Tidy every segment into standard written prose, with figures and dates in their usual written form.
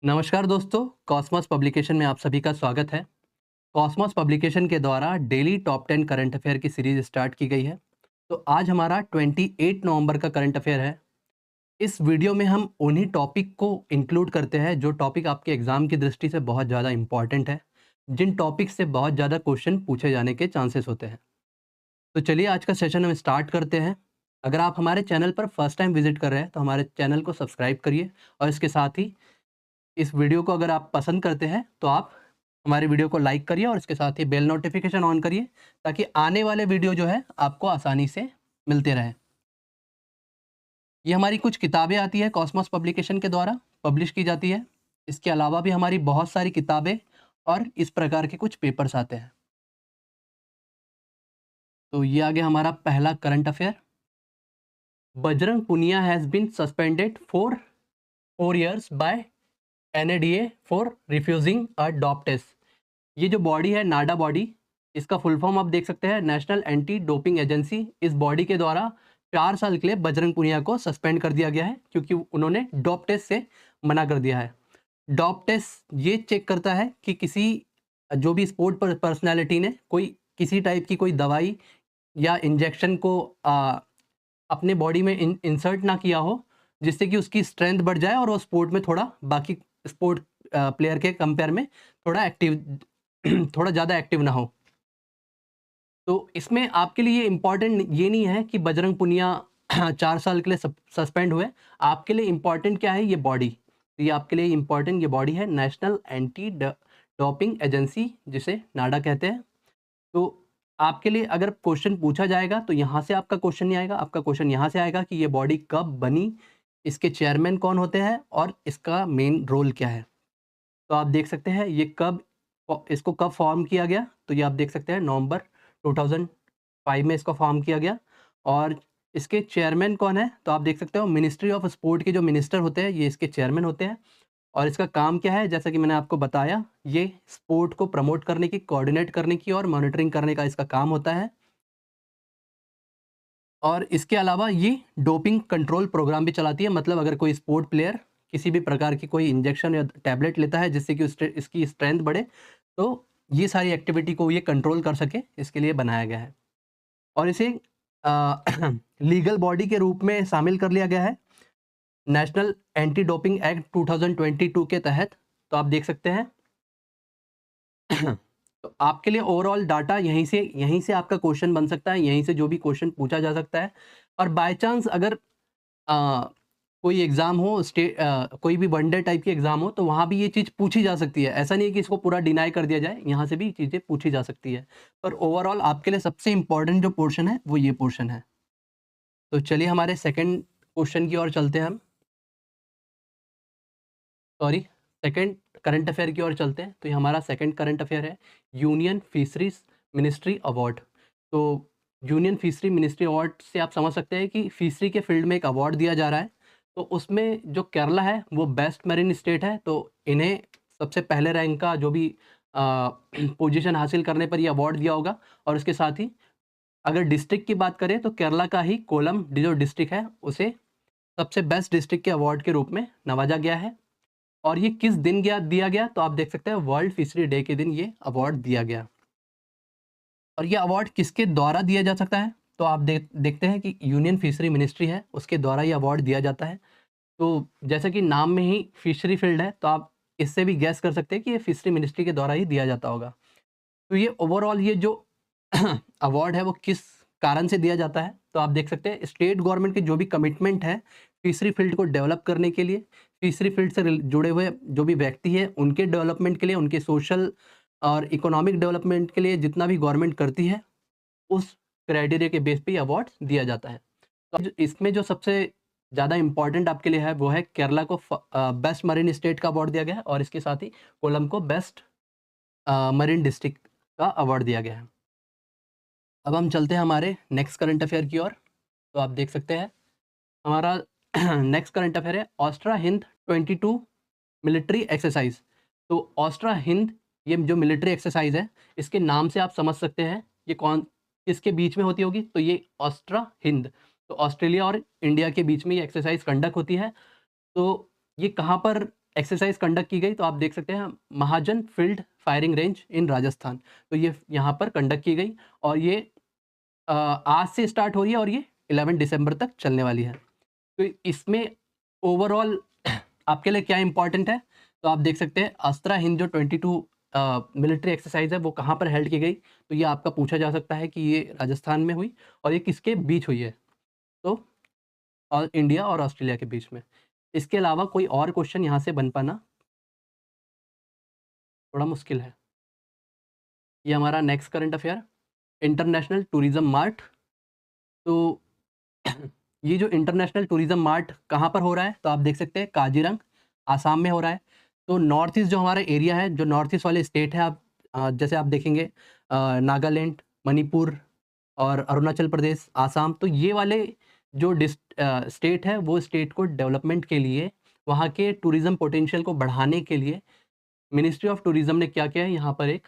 नमस्कार दोस्तों, Cosmos publication में आप सभी का स्वागत है। कॉस्मॉस पब्लिकेशन के द्वारा डेली टॉप 10 करंट अफेयर की सीरीज़ स्टार्ट की गई है। तो आज हमारा 28 नवंबर का करंट अफेयर है। इस वीडियो में हम उन्हीं टॉपिक को इंक्लूड करते हैं जो टॉपिक आपके एग्ज़ाम की दृष्टि से बहुत ज़्यादा इम्पॉर्टेंट है, जिन टॉपिक से बहुत ज़्यादा क्वेश्चन पूछे जाने के चांसेस होते हैं। तो चलिए आज का सेशन हम स्टार्ट करते हैं। अगर आप हमारे चैनल पर फर्स्ट टाइम विज़िट कर रहे हैं, तो हमारे चैनल को सब्सक्राइब करिए और इसके साथ ही इस वीडियो को अगर आप पसंद करते हैं तो आप हमारे वीडियो को लाइक करिए और इसके साथ ही बेल नोटिफिकेशन ऑन करिए ताकि आने वाले वीडियो जो है आपको आसानी से मिलते रहें। ये हमारी कुछ किताबें आती है कॉस्मॉस पब्लिकेशन के द्वारा पब्लिश की जाती है। इसके अलावा भी हमारी बहुत सारी किताबें और इस प्रकार के कुछ पेपर्स आते हैं। तो ये आ गया हमारा पहला current affair. Bajrang Punia has been suspended for 4 years by NADA for refusing a dope test. ये जो बॉडी है नाडा बॉडी, इसका फुल फॉर्म आप देख सकते हैं नेशनल एंटी डोपिंग एजेंसी। इस बॉडी के द्वारा 4 साल के लिए बजरंग पुनिया को सस्पेंड कर दिया गया है क्योंकि उन्होंने डोप टेस्ट से मना कर दिया है। डोप टेस्ट ये चेक करता है कि किसी जो भी स्पोर्ट पर्सनालिटी ने कोई किसी टाइप की कोई दवाई या इंजेक्शन को अपने बॉडी में इंसर्ट ना किया हो, जिससे कि उसकी स्ट्रेंथ बढ़ जाए और वो स्पोर्ट में थोड़ा बाकी स्पोर्ट प्लेयर के कंपेयर में थोड़ा एक्टिव थोड़ा ज़्यादा एक्टिव ना हो। तो इसमें आपके लिए इम्पोर्टेंट ये नहीं है कि बजरंग पुनिया 4 साल के लिए सस्पेंड हुए। आपके लिए इम्पोर्टेंट क्या है? ये बॉडी। तो ये आपके लिए इम्पोर्टेंट ये बॉडी है नेशनल एंटी डोपिंग एजेंसी, जिसे नाडा कहते हैं। तो आपके लिए अगर क्वेश्चन पूछा जाएगा तो यहाँ से आपका क्वेश्चन नहीं आएगा, आपका क्वेश्चन यहाँ से आएगा कि ये बॉडी कब बनी, इसके चेयरमैन कौन होते हैं और इसका मेन रोल क्या है। तो आप देख सकते हैं ये कब इसको कब फॉर्म किया गया, तो ये आप देख सकते हैं नवंबर 2005 में इसको फॉर्म किया गया। और इसके चेयरमैन कौन है, तो आप देख सकते हो मिनिस्ट्री ऑफ स्पोर्ट के जो मिनिस्टर होते हैं ये इसके चेयरमैन होते हैं। और इसका काम क्या है, जैसा कि मैंने आपको बताया, ये स्पोर्ट को प्रमोट करने की, कोऑर्डिनेट करने की और मॉनिटरिंग करने का इसका काम होता है। और इसके अलावा ये डोपिंग कंट्रोल प्रोग्राम भी चलाती है। मतलब अगर कोई स्पोर्ट प्लेयर किसी भी प्रकार की कोई इंजेक्शन या टैबलेट लेता है जिससे कि इसकी स्ट्रेंथ बढ़े, तो ये सारी एक्टिविटी को ये कंट्रोल कर सके, इसके लिए बनाया गया है। और इसे लीगल बॉडी के रूप में शामिल कर लिया गया है नेशनल एंटी डोपिंग एक्ट 2022 के तहत। तो आप देख सकते हैं तो आपके लिए ओवरऑल डाटा यहीं से आपका क्वेश्चन बन सकता है, यहीं से जो भी क्वेश्चन पूछा जा सकता है। और बाय चांस अगर अ, कोई एग्ज़ाम हो कोई भी वनडे टाइप की एग्ज़ाम हो तो वहाँ भी ये चीज़ पूछी जा सकती है। ऐसा नहीं है कि इसको पूरा डिनाई कर दिया जाए, यहाँ से भी चीज़ें पूछी जा सकती है। पर ओवरऑल आपके लिए सबसे इम्पोर्टेंट जो पोर्शन है वो ये पोर्शन है। तो चलिए हमारे सेकंड क्वेश्चन की ओर चलते हैं हम। सॉरी, सेकंड करंट अफेयर की ओर चलते हैं। तो ये हमारा सेकंड करंट अफेयर है, यूनियन फिशरीज मिनिस्ट्री अवार्ड। तो यूनियन फिशरी मिनिस्ट्री अवार्ड से आप समझ सकते हैं कि फिशरी के फील्ड में एक अवार्ड दिया जा रहा है। तो उसमें जो केरला है वो बेस्ट मैरीन स्टेट है, तो इन्हें सबसे पहले रैंक का जो भी पोजीशन हासिल करने पर ये अवार्ड दिया होगा। और उसके साथ ही अगर डिस्ट्रिक्ट की बात करें तो केरला का ही कोलम जो डिस्ट्रिक्ट है उसे सबसे बेस्ट डिस्ट्रिक्ट के अवार्ड के रूप में नवाजा गया है। और ये किस दिन दिया गया, तो आप देख सकते हैं वर्ल्ड फिशरी डे के दिन ये अवार्ड दिया गया। और ये अवार्ड किसके द्वारा दिया जा सकता है, तो आप देखते हैं कि यूनियन फिशरी मिनिस्ट्री है उसके द्वारा ये अवार्ड दिया जाता है। तो जैसा कि नाम में ही फिशरी फील्ड है, तो आप इससे भी गैस कर सकते हैं कि ये फिशरी मिनिस्ट्री के द्वारा ही दिया जाता होगा। तो ये ओवरऑल ये जो अवार्ड है वो किस कारण से दिया जाता है, तो आप देख सकते हैं स्टेट गवर्नमेंट की जो भी कमिटमेंट है फिशरी फील्ड को डेवलप करने के लिए, फिशरी फील्ड से जुड़े हुए जो भी व्यक्ति है उनके डेवलपमेंट के लिए, उनके सोशल और इकोनॉमिक डेवलपमेंट के लिए जितना भी गवर्नमेंट करती है, उस क्राइटेरिया के बेस पे ये अवार्ड दिया जाता है। तो इसमें जो सबसे ज़्यादा इम्पोर्टेंट आपके लिए है वो है केरला को बेस्ट मरीन स्टेट का अवार्ड दिया गया है और इसके साथ ही कोलम को बेस्ट मरीन डिस्ट्रिक्ट का अवार्ड दिया गया है। अब हम चलते हैं हमारे नेक्स्ट करंट अफेयर की ओर। तो आप देख सकते हैं हमारा नेक्स्ट करंट अफेयर है ऑस्ट्रा हिंद 22 मिलिट्री एक्सरसाइज। तो ऑस्ट्रा हिंद ये जो मिलिट्री एक्सरसाइज है, इसके नाम से आप समझ सकते हैं ये कौन किसके बीच में होती होगी, तो ये ऑस्ट्रा हिंद, तो ऑस्ट्रेलिया और इंडिया के बीच में ये एक्सरसाइज कंडक्ट होती है। तो ये कहाँ पर एक्सरसाइज कंडक्ट की गई, तो आप देख सकते हैं Mahajan field firing range in Rajasthan. तो ये यहाँ पर कंडक्ट की गई और ये आज से स्टार्ट हो रही है और ये 11 दिसंबर तक चलने वाली है। तो इसमें ओवरऑल आपके लिए क्या इम्पोर्टेंट है, तो आप देख सकते हैं अस्त्रा हिंद जो 22 मिलिट्री एक्सरसाइज है वो कहाँ पर हेल्ड की गई, तो ये आपका पूछा जा सकता है कि ये राजस्थान में हुई और ये किसके बीच हुई है, तो और इंडिया और ऑस्ट्रेलिया के बीच में। इसके अलावा कोई और क्वेश्चन यहाँ से बन पाना थोड़ा मुश्किल है। ये हमारा next current affair, international tourism mart. तो ये जो इंटरनेशनल टूरिज्म मार्ट कहाँ पर हो रहा है, तो आप देख सकते हैं काजीरंग आसाम में हो रहा है। तो नॉर्थ ईस्ट जो हमारा एरिया है, जो नॉर्थ ईस्ट वाले स्टेट है, आप जैसे आप देखेंगे नागालैंड, मणिपुर और अरुणाचल प्रदेश, आसाम, तो ये वाले जो स्टेट है वो स्टेट को डेवलपमेंट के लिए, वहाँ के टूरिज़्म पोटेंशियल को बढ़ाने के लिए मिनिस्ट्री ऑफ टूरिज़्म ने क्या किया है, यहाँ पर एक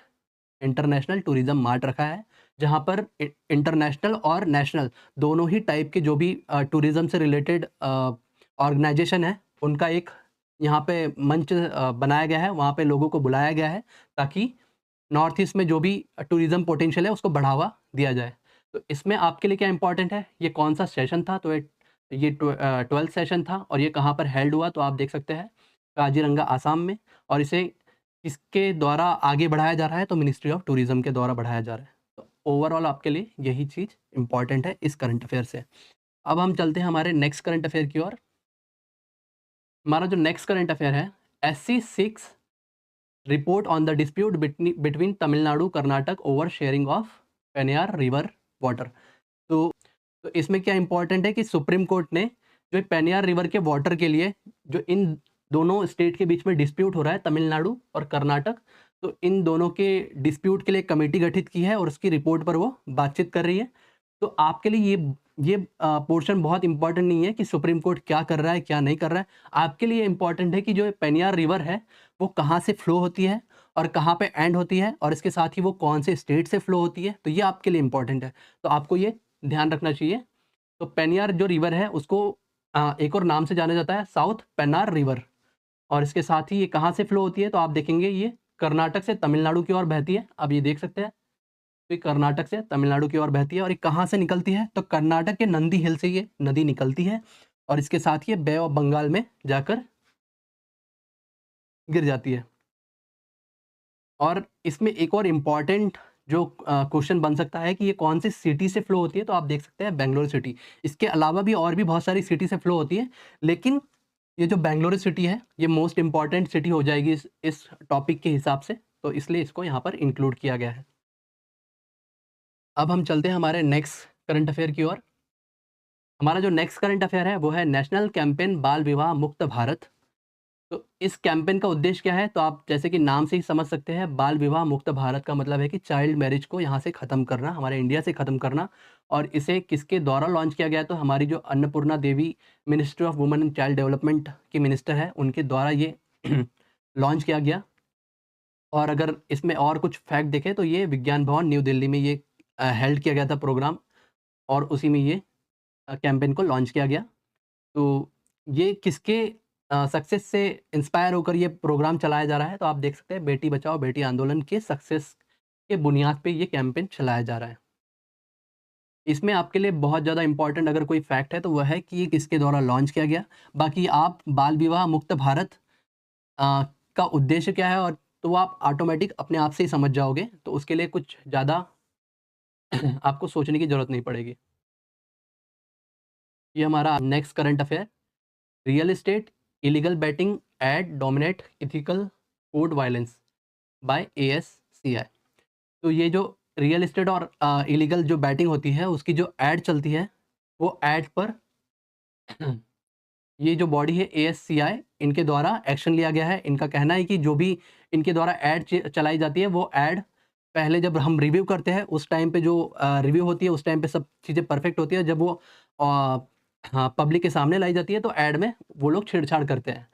इंटरनेशनल टूरिज़्म मार्ट रखा है, जहाँ पर इंटरनेशनल और नेशनल दोनों ही टाइप के जो भी टूरिज़्म से रिलेटेड ऑर्गेनाइजेशन है, उनका एक यहाँ पे मंच बनाया गया है, वहाँ पे लोगों को बुलाया गया है ताकि नॉर्थ ईस्ट में जो भी टूरिज़्म पोटेंशियल है उसको बढ़ावा दिया जाए। तो इसमें आपके लिए क्या इम्पोर्टेंट है, ये कौन-सा सेशन था, तो ये 12th सेशन था और ये कहाँ पर हेल्ड हुआ, तो आप देख सकते हैं काज़ीरंगा आसाम में, और इसे किसके द्वारा आगे बढ़ाया जा रहा है, तो मिनिस्ट्री ऑफ टूरिज़्म के द्वारा बढ़ाया जा रहा है। तो ओवरऑल आपके लिए यही चीज़ इम्पोर्टेंट है इस करंट अफेयर से। अब हम चलते हैं हमारे नेक्स्ट करंट अफेयर की ओर। हमारा जो नेक्स्ट करंट अफेयर है, SC6 report on the dispute between Tamil Nadu Karnataka over sharing of Pennaiyar river water. तो तो इसमें क्या इंपॉर्टेंट है कि सुप्रीम कोर्ट ने जो पेनियार रिवर के वाटर के लिए जो इन दोनों स्टेट के बीच में डिस्प्यूट हो रहा है, तमिलनाडु और कर्नाटक, तो इन दोनों के डिस्प्यूट के लिए कमेटी गठित की है और उसकी रिपोर्ट पर वो बातचीत कर रही है। तो आपके लिए ये पोर्शन बहुत इंपॉर्टेंट नहीं है कि सुप्रीम कोर्ट क्या कर रहा है, क्या नहीं कर रहा है। आपके लिए इंपॉर्टेंट है कि जो पेनियार रिवर है वो कहाँ से फ्लो होती है और कहाँ पे एंड होती है, और इसके साथ ही वो कौन से स्टेट से फ्लो होती है, तो ये आपके लिए इंपॉर्टेंट है। तो आपको ये ध्यान रखना चाहिए। तो पेनियार जो रिवर है उसको एक और नाम से जाना जाता है साउथ पेन्नार रिवर, और इसके साथ ही ये कहाँ से फ्लो होती है, तो आप देखेंगे ये कर्नाटक से तमिलनाडु की ओर बहती है। आप ये देख सकते हैं, तो ये कर्नाटक से तमिलनाडु की ओर बहती है और ये कहाँ से निकलती है, तो कर्नाटक के नंदी हिल से ये नदी निकलती है और इसके साथ ये बे ऑफ बंगाल में जाकर गिर जाती है। और इसमें एक और इम्पॉर्टेंट जो क्वेश्चन बन सकता है कि ये कौन सी सिटी से फ्लो होती है, तो आप देख सकते हैं बेंगलुरु सिटी। इसके अलावा भी और भी बहुत सारी सिटी से फ्लो होती है, लेकिन ये जो बेंगलुरु सिटी है ये मोस्ट इम्पॉर्टेंट सिटी हो जाएगी इस टॉपिक के हिसाब से, तो इसलिए इसको यहाँ पर इंक्लूड किया गया है। अब हम चलते हैं हमारे नेक्स्ट करंट अफेयर की ओर। हमारा जो नेक्स्ट करंट अफेयर है वो है नेशनल कैंपेन बाल विवाह मुक्त भारत। तो इस कैंपेन का उद्देश्य क्या है, तो आप जैसे कि नाम से ही समझ सकते हैं, बाल विवाह मुक्त भारत का मतलब है कि चाइल्ड मैरिज को यहाँ से ख़त्म करना, हमारे इंडिया से ख़त्म करना। और इसे किसके द्वारा लॉन्च किया गया, तो हमारी जो Annapurna Devi ministry of women and child development की मिनिस्टर है, उनके द्वारा ये लॉन्च किया गया। और अगर इसमें और कुछ फैक्ट देखें तो ये विज्ञान भवन न्यू दिल्ली में ये हेल्ड किया गया था प्रोग्राम, और उसी में ये कैंपेन को लॉन्च किया गया। तो ये किसके सक्सेस से इंस्पायर होकर ये प्रोग्राम चलाया जा रहा है, तो आप देख सकते हैं बेटी बचाओ बेटी आंदोलन के सक्सेस के बुनियाद पे ये कैंपेन चलाया जा रहा है। इसमें आपके लिए बहुत ज़्यादा इंपॉर्टेंट अगर कोई फैक्ट है तो वह है कि ये किसके द्वारा लॉन्च किया गया। बाकी आप बाल विवाह मुक्त भारत का उद्देश्य क्या है, और तो वो आप ऑटोमेटिक अपने आप से ही समझ जाओगे, तो उसके लिए कुछ ज़्यादा आपको सोचने की ज़रूरत नहीं पड़ेगी। ये हमारा next current affair, real estate illegal betting ad dominate ethical code violence by ASCI। तो ये जो रियल एस्टेट और इलीगल जो बैटिंग होती है उसकी जो ऐड चलती है, वो ऐड पर ये जो बॉडी है ASCI, इनके द्वारा एक्शन लिया गया है। इनका कहना है कि जो भी इनके द्वारा ऐड चलाई जाती है वो ऐड पहले जब हम रिव्यू करते हैं उस टाइम पे जो रिव्यू होती है उस टाइम पे सब चीज़ें परफेक्ट होती है, जब वो हाँ पब्लिक के सामने लाई जाती है तो ऐड में वो लोग छेड़छाड़ करते हैं।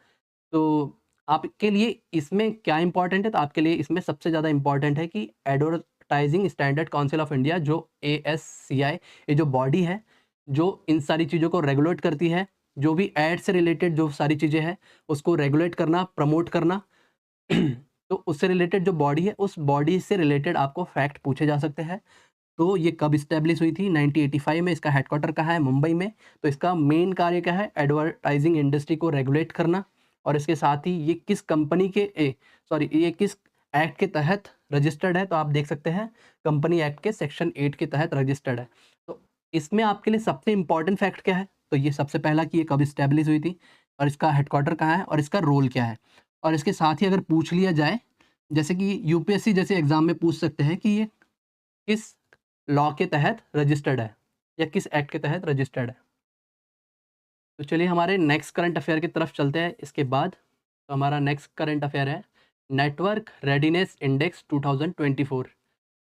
तो आपके लिए इसमें क्या इम्पोर्टेंट है, तो आपके लिए इसमें सबसे ज़्यादा इम्पोर्टेंट है कि advertising standard council of India जो ASCI, ये जो बॉडी है जो इन सारी चीज़ों को रेगुलेट करती है, जो भी ऐड से रिलेटेड जो सारी चीज़ें हैं, उसको रेगुलेट करना, प्रमोट करना। तो उससे रिलेटेड जो बॉडी है, उस बॉडी से रिलेटेड आपको फैक्ट पूछे जा सकते हैं। तो ये कब इस्टेब्लिश हुई थी? 1985 में। इसका हेडक्वार्टर कहाँ है? मुंबई में। तो इसका मेन कार्य क्या है? एडवर्टाइज़िंग इंडस्ट्री को रेगुलेट करना, और इसके साथ ही ये किस कंपनी के ये किस एक्ट के तहत रजिस्टर्ड है? तो आप देख सकते हैं कंपनी एक्ट के सेक्शन 8 के तहत रजिस्टर्ड है। तो इसमें आपके लिए सबसे इम्पोर्टेंट फैक्ट क्या है? तो ये सबसे पहला कि ये कब इस्टेब्लिश हुई थी, और इसका हेडक्वार्टर कहाँ है, और इसका रोल क्या है? और इसके साथ ही अगर पूछ लिया जाए, जैसे कि यूपीएससी जैसे एग्ज़ाम में पूछ सकते हैं कि ये किस लॉ के तहत रजिस्टर्ड है, या किस एक्ट के तहत रजिस्टर्ड है। तो चलिए हमारे नेक्स्ट करंट अफेयर की तरफ चलते हैं इसके बाद। तो हमारा नेक्स्ट करंट अफेयर है नेटवर्क रेडीनेस इंडेक्स 2024।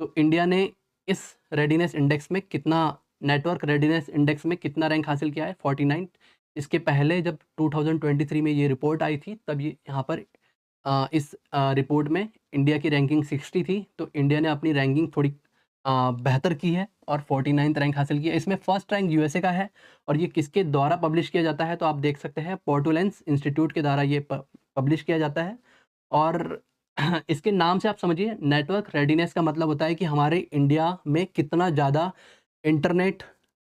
तो इंडिया ने इस रेडीनेस इंडेक्स में कितना नेटवर्क रेडीनेस इंडेक्स में कितना रैंक हासिल किया है? 49। इसके पहले जब 2023 में ये रिपोर्ट आई थी, तब ये यहाँ पर इस रिपोर्ट में इंडिया की रैंकिंग 60 थी। तो इंडिया ने अपनी रैंकिंग थोड़ी बेहतर की है और 49th रैंक हासिल की है। इसमें फर्स्ट रैंक यूएसए का है, और ये किसके द्वारा पब्लिश किया जाता है? तो आप देख सकते हैं पोर्टुलेंस इंस्टीट्यूट के द्वारा ये पब्लिश किया जाता है। और इसके नाम से आप समझिए, नेटवर्क रेडीनेस का मतलब होता है कि हमारे इंडिया में कितना ज़्यादा इंटरनेट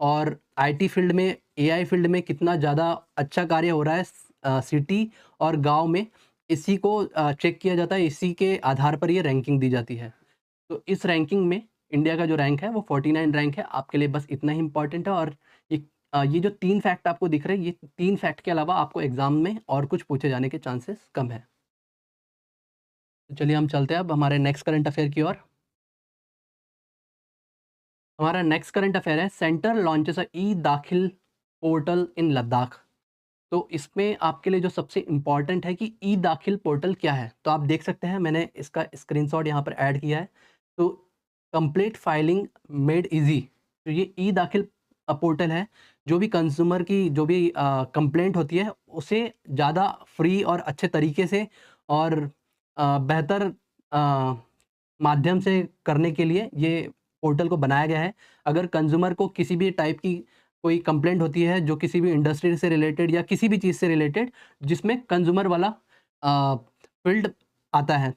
और आईटी फील्ड में, एआई फील्ड में कितना ज़्यादा अच्छा कार्य हो रहा है सिटी और गाँव में। इसी को चेक किया जाता है, इसी के आधार पर ये रैंकिंग दी जाती है। तो इस रैंकिंग में इंडिया का जो रैंक है वो 49 रैंक है। आपके लिए बस इतना ही इम्पोर्टेंट है। और ये जो 3 फैक्ट आपको दिख रहे हैं, ये 3 फैक्ट के अलावा आपको एग्ज़ाम में और कुछ पूछे जाने के चांसेस कम है। तो चलिए हम चलते हैं अब हमारे नेक्स्ट करंट अफेयर की ओर। हमारा नेक्स्ट करंट अफेयर है सेंटर लॉन्चेस अ ई-दाखिल पोर्टल इन लद्दाख। तो इसमें आपके लिए जो सबसे इम्पोर्टेंट है कि ई-दाखिल पोर्टल क्या है? तो आप देख सकते हैं, मैंने इसका स्क्रीनशॉट यहाँ पर ऐड किया है। तो कंप्लीट फाइलिंग मेड ईज़ी। तो ये ई-दाखिल पोर्टल है, जो भी कंज़्यूमर की जो भी कंप्लेंट होती है, उसे ज़्यादा फ्री और अच्छे तरीके से और बेहतर अ, माध्यम से करने के लिए ये पोर्टल को बनाया गया है। अगर कंज़्यूमर को किसी भी टाइप की कोई कंप्लेंट होती है, जो किसी भी इंडस्ट्री से रिलेटेड या किसी भी चीज़ से रिलेटेड, जिसमें कंज़्यूमर वाला फ़ील्ड आता है,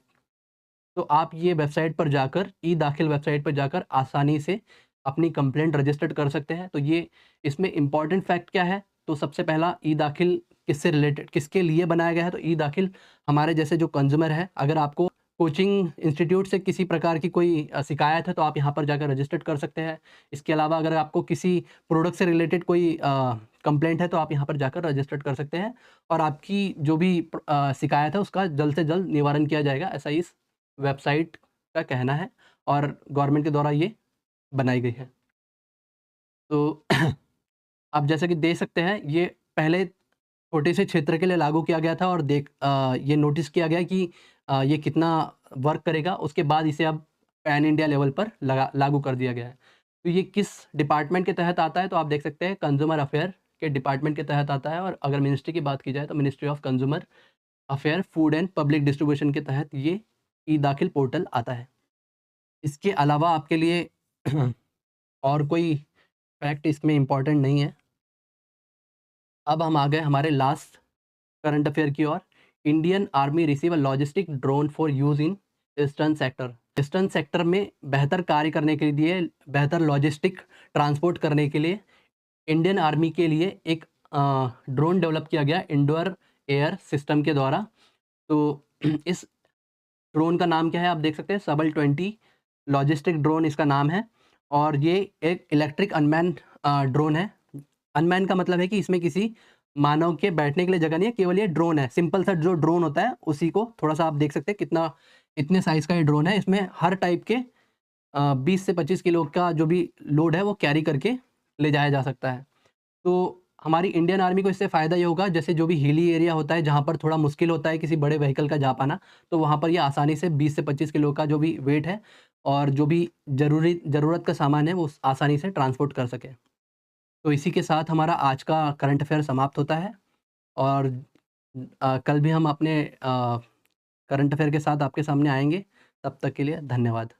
तो आप ये वेबसाइट पर जाकर, ई-दाखिल वेबसाइट पर जाकर आसानी से अपनी कंप्लेंट रजिस्टर्ड कर सकते हैं। तो ये इसमें इम्पोर्टेंट फैक्ट क्या है? तो सबसे पहला, ई-दाखिल किससे रिलेटेड, किसके लिए बनाया गया है? तो ई-दाखिल हमारे जैसे जो कंज़्यूमर है, अगर आपको कोचिंग इंस्टीट्यूट से किसी प्रकार की कोई शिकायत है, तो आप यहाँ पर जाकर रजिस्टर्ड कर सकते हैं। इसके अलावा अगर आपको किसी प्रोडक्ट से रिलेटेड कोई कंप्लेंट है, तो आप यहाँ पर जाकर रजिस्टर्ड कर सकते हैं, और आपकी जो भी शिकायत है, उसका जल्द से जल्द निवारण किया जाएगा, ऐसा इस वेबसाइट का कहना है, और गवर्नमेंट के द्वारा ये बनाई गई है। तो आप जैसे कि देख सकते हैं, ये पहले छोटे से क्षेत्र के लिए लागू किया गया था, और ये नोटिस किया गया कि ये कितना वर्क करेगा। उसके बाद इसे अब पैन इंडिया लेवल पर लागू कर दिया गया है। तो ये किस डिपार्टमेंट के तहत आता है? तो आप देख सकते हैं कंज़्यूमर अफेयर के डिपार्टमेंट के तहत आता है, और अगर मिनिस्ट्री की बात की जाए, तो ministry of consumer affair, food and public distribution के तहत ये ई-दाखिल पोर्टल आता है। इसके अलावा आपके लिए और कोई फैक्ट इसमें इम्पोर्टेंट नहीं है। अब हम आ गए हमारे लास्ट करंट अफेयर की ओर। Indian army receive a logistic drone for use in eastern sector. Eastern sector में बेहतर कार्य करने के लिए, बेहतर लॉजिस्टिक ट्रांसपोर्ट करने के लिए इंडियन आर्मी के लिए एक ड्रोन डेवलप किया गया इंडोर एयर सिस्टम के द्वारा। तो इस ड्रोन का नाम क्या है? आप देख सकते हैं, सबल 20 लॉजिस्टिक ड्रोन इसका नाम है, और ये एक इलेक्ट्रिक अनमैन्ड ड्रोन है। अनमैन का मतलब है कि इसमें किसी मानव के बैठने के लिए जगह नहीं है, केवल ये ड्रोन है। सिंपल सा जो ड्रोन होता है, उसी को थोड़ा-सा आप देख सकते हैं कितना, इतने साइज़ का ये ड्रोन है। इसमें हर टाइप के 20 से 25 किलो का जो भी लोड है, वो कैरी करके ले जाया जा सकता है। तो हमारी इंडियन आर्मी को इससे फ़ायदा ये होगा, जैसे जो भी हिली एरिया होता है, जहाँ पर थोड़ा मुश्किल होता है किसी बड़े व्हीकल का जा पाना, तो वहाँ पर ये आसानी से 20 से 25 किलो का जो भी वेट है, और जो भी ज़रूरत का सामान है, वो आसानी से ट्रांसपोर्ट कर सके। तो इसी के साथ हमारा आज का करंट अफ़ेयर समाप्त होता है, और कल भी हम अपने करंट अफ़ेयर के साथ आपके सामने आएँगे। तब तक के लिए धन्यवाद।